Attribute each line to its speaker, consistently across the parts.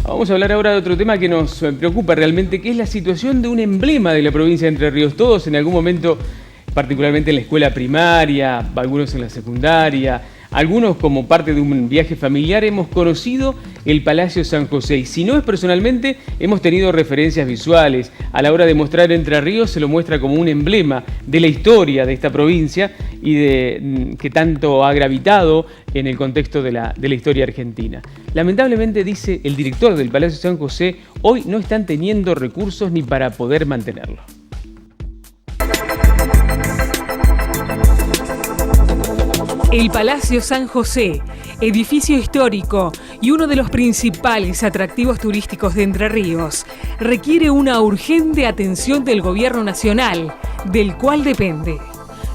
Speaker 1: Vamos a hablar ahora de otro tema que nos preocupa realmente, que es la situación de un emblema de la provincia de Entre Ríos. Todos en algún momento, particularmente en la escuela primaria, algunos en la secundaria, algunos como parte de un viaje familiar, hemos conocido el Palacio San José. Y si no es personalmente, hemos tenido referencias visuales. A la hora de mostrar Entre Ríos se lo muestra como un emblema de la historia de esta provincia y que tanto ha gravitado en el contexto de la historia argentina. Lamentablemente, dice el director del Palacio San José, hoy no están teniendo recursos ni para poder mantenerlo.
Speaker 2: El Palacio San José, edificio histórico y uno de los principales atractivos turísticos de Entre Ríos, requiere una urgente atención del Gobierno Nacional, del cual depende.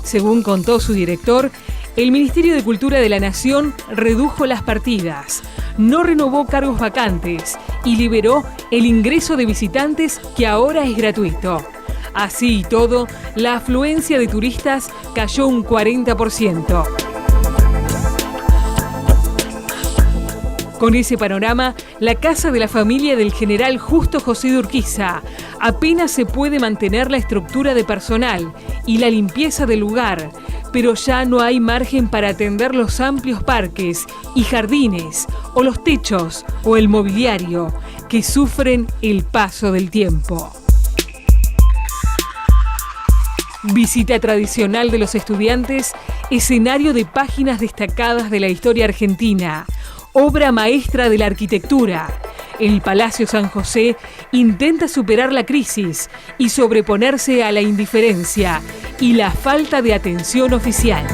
Speaker 2: Según contó su director, el Ministerio de Cultura de la Nación redujo las partidas, no renovó cargos vacantes y liberó el ingreso de visitantes, que ahora es gratuito. Así y todo, la afluencia de turistas cayó un 40%. Con ese panorama, la casa de la familia del general Justo José de Urquiza apenas se puede mantener la estructura de personal y la limpieza del lugar, pero ya no hay margen para atender los amplios parques y jardines, o los techos, o el mobiliario, que sufren el paso del tiempo. Visita tradicional de los estudiantes, escenario de páginas destacadas de la historia argentina, obra maestra de la arquitectura. El Palacio San José intenta superar la crisis y sobreponerse a la indiferencia y la falta de atención oficial.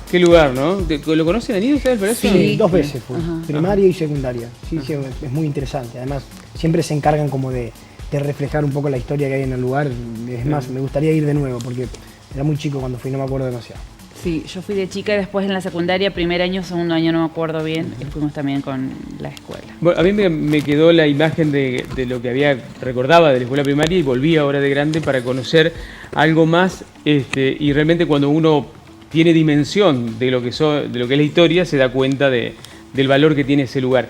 Speaker 1: Qué lugar, ¿no? ¿Lo conocen, Anita, ustedes el Palacio?
Speaker 3: Sí, 2 veces fue, primaria y secundaria. Sí, es muy interesante. Además, siempre se encargan como de reflejar un poco la historia que hay en el lugar. Es más, me gustaría ir de nuevo porque era muy chico cuando fui, no me acuerdo demasiado.
Speaker 4: Sí, yo fui de chica y después en la secundaria, primer año, segundo año, no me acuerdo bien, y fuimos también con la escuela.
Speaker 1: Bueno, a mí me quedó la imagen de lo que recordaba de la escuela primaria y volví ahora de grande para conocer algo más, y realmente cuando uno tiene dimensión de lo que es la historia, se da cuenta del valor que tiene ese lugar.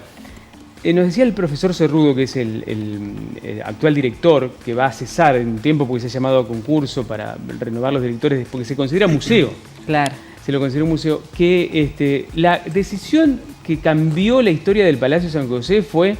Speaker 1: Nos decía el profesor Cerrudo, que es el actual director, que va a cesar en un tiempo porque se ha llamado a concurso para renovar los directores, porque se considera museo.
Speaker 4: Claro.
Speaker 1: Se lo considera un museo. Que la decisión que cambió la historia del Palacio San José fue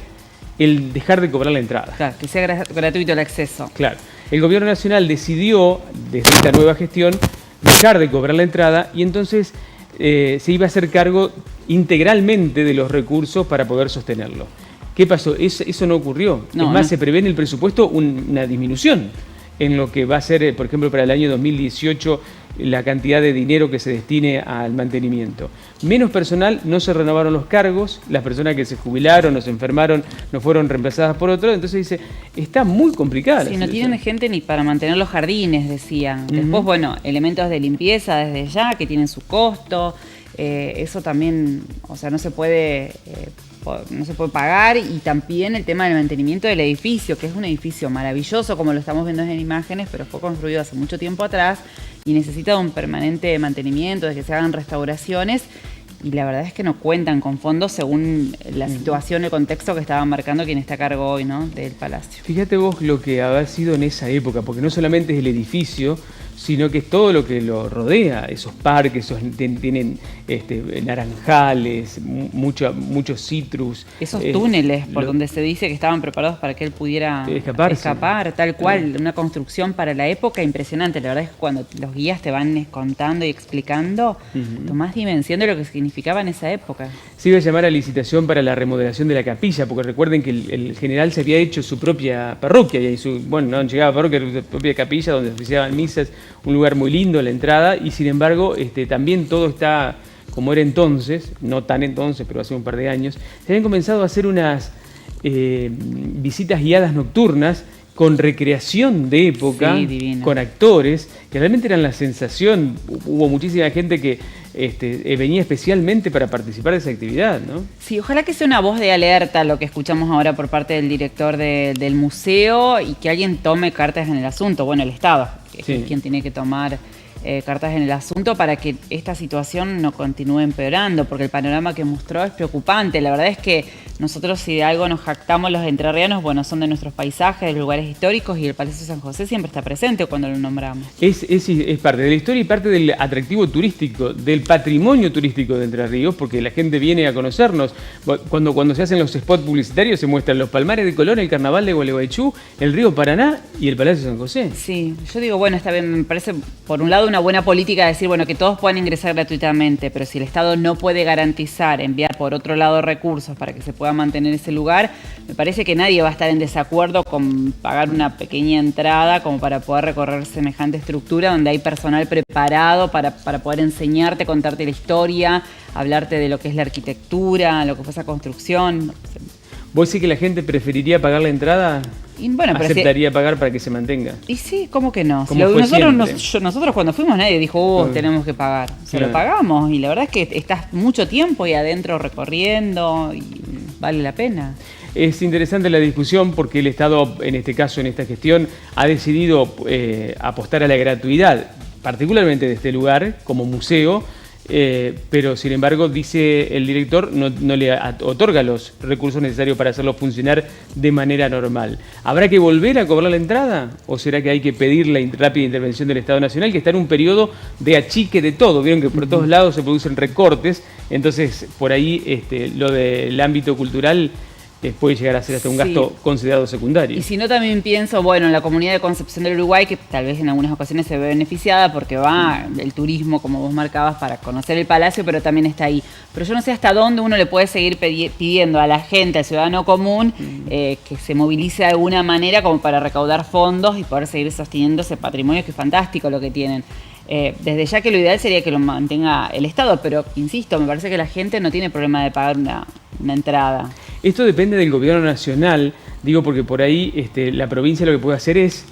Speaker 1: el dejar de cobrar la entrada.
Speaker 4: Claro, que sea gratuito el acceso.
Speaker 1: Claro. El Gobierno Nacional decidió, desde esta nueva gestión, dejar de cobrar la entrada y entonces se iba a hacer cargo integralmente de los recursos para poder sostenerlo. ¿Qué pasó? Eso no ocurrió.
Speaker 4: No,
Speaker 1: es más,
Speaker 4: no.
Speaker 1: se prevé en el presupuesto una disminución en lo que va a ser, por ejemplo, para el año 2018, la cantidad de dinero que se destine al mantenimiento. Menos personal, no se renovaron los cargos, las personas que se jubilaron o se enfermaron no fueron reemplazadas por otros, entonces dice, está muy complicada.
Speaker 4: Sí, no tienen gente ni para mantener los jardines, decían. Después, bueno, elementos de limpieza desde ya, que tienen su costo. Eso también, o sea, no se puede pagar, y también el tema del mantenimiento del edificio, que es un edificio maravilloso, como lo estamos viendo en imágenes, pero fue construido hace mucho tiempo atrás y necesita un permanente mantenimiento, de que se hagan restauraciones, y la verdad es que no cuentan con fondos según la situación, el contexto que estaba marcando quien está a cargo hoy, ¿no?, del Palacio.
Speaker 1: Fíjate vos lo que habrá sido en esa época, porque no solamente es el edificio, sino que es todo lo que lo rodea, esos parques, tienen naranjales, muchos citrus.
Speaker 4: Esos túneles por donde se dice que estaban preparados para que él pudiera escapar, tal cual, una construcción para la época impresionante. La verdad es que cuando los guías te van contando y explicando, tomás dimensión de lo que significaba en esa época.
Speaker 1: Se iba a llamar a licitación para la remodelación de la capilla, porque recuerden que el general se había hecho su propia parroquia, y no llegaba a parroquia, su propia capilla donde oficiaban misas, un lugar muy lindo la entrada, y sin embargo también todo está como era entonces, no tan entonces, pero hace un par de años. Se habían comenzado a hacer unas visitas guiadas nocturnas con recreación de época, sí, con actores, que realmente eran la sensación. Hubo muchísima gente que venía especialmente para participar de esa actividad, ¿no?
Speaker 4: Sí, ojalá que sea una voz de alerta lo que escuchamos ahora por parte del director del museo, y que alguien tome cartas en el asunto. Bueno, el Estado, que
Speaker 1: Sí.
Speaker 4: es quien tiene que tomar cartas en el asunto para que esta situación no continúe empeorando, porque el panorama que mostró es preocupante. La verdad es que nosotros, si de algo nos jactamos los entrerrianos, bueno, son de nuestros paisajes, de los lugares históricos, y el Palacio San José siempre está presente cuando lo nombramos.
Speaker 1: Es parte de la historia y parte del atractivo turístico, del patrimonio turístico de Entre Ríos, porque la gente viene a conocernos. Cuando se hacen los spots publicitarios se muestran los palmares de Colón, el carnaval de Gualeguaychú, el río Paraná y el Palacio San José.
Speaker 4: Sí, yo digo, bueno, está bien, me parece por un lado una buena política decir, bueno, que todos puedan ingresar gratuitamente, pero si el Estado no puede garantizar enviar por otro lado recursos para que se pueda mantener ese lugar, me parece que nadie va a estar en desacuerdo con pagar una pequeña entrada como para poder recorrer semejante estructura donde hay personal preparado para poder enseñarte, contarte la historia, hablarte de lo que es la arquitectura, lo que fue esa construcción.
Speaker 1: ¿Vos decís que la gente preferiría pagar la entrada?
Speaker 4: Y bueno, pero
Speaker 1: ¿Aceptaría pagar para que se mantenga?
Speaker 4: Y sí, ¿cómo que no?
Speaker 1: Como fue
Speaker 4: Nosotros cuando fuimos nadie dijo, tenemos que pagar. Se lo pagamos y la verdad es que estás mucho tiempo ahí adentro recorriendo y vale la pena.
Speaker 1: Es interesante la discusión porque el Estado, en este caso, en esta gestión, ha decidido apostar a la gratuidad, particularmente de este lugar, como museo, pero sin embargo, dice el director, no le otorga los recursos necesarios para hacerlo funcionar de manera normal. ¿Habrá que volver a cobrar la entrada? ¿O será que hay que pedir la rápida intervención del Estado Nacional, que está en un periodo de achique de todo? Vieron que por todos lados se producen recortes, entonces por ahí lo del ámbito cultural puede llegar a ser hasta un gasto considerado secundario.
Speaker 4: Y si no, también pienso, bueno, en la comunidad de Concepción del Uruguay, que tal vez en algunas ocasiones se ve beneficiada porque va el turismo, como vos marcabas, para conocer el palacio, pero también está ahí. Pero yo no sé hasta dónde uno le puede seguir pidiendo a la gente, al ciudadano común, que se movilice de alguna manera como para recaudar fondos y poder seguir sosteniendo ese patrimonio, que es fantástico lo que tienen. Desde ya que lo ideal sería que lo mantenga el Estado, pero insisto, me parece que la gente no tiene problema de pagar una entrada.
Speaker 1: Esto depende del gobierno nacional, digo porque por ahí la provincia lo que puede hacer es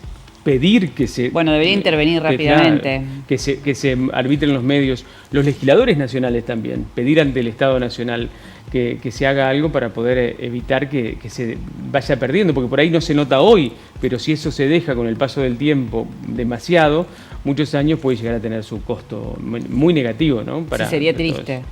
Speaker 1: pedir que se...
Speaker 4: Bueno, debería intervenir rápidamente.
Speaker 1: Claro, que se arbitren los medios, los legisladores nacionales también, pedir ante el Estado Nacional que se haga algo para poder evitar que se vaya perdiendo, porque por ahí no se nota hoy, pero si eso se deja con el paso del tiempo demasiado, muchos años puede llegar a tener su costo muy negativo, ¿no?
Speaker 4: Sí, sería triste.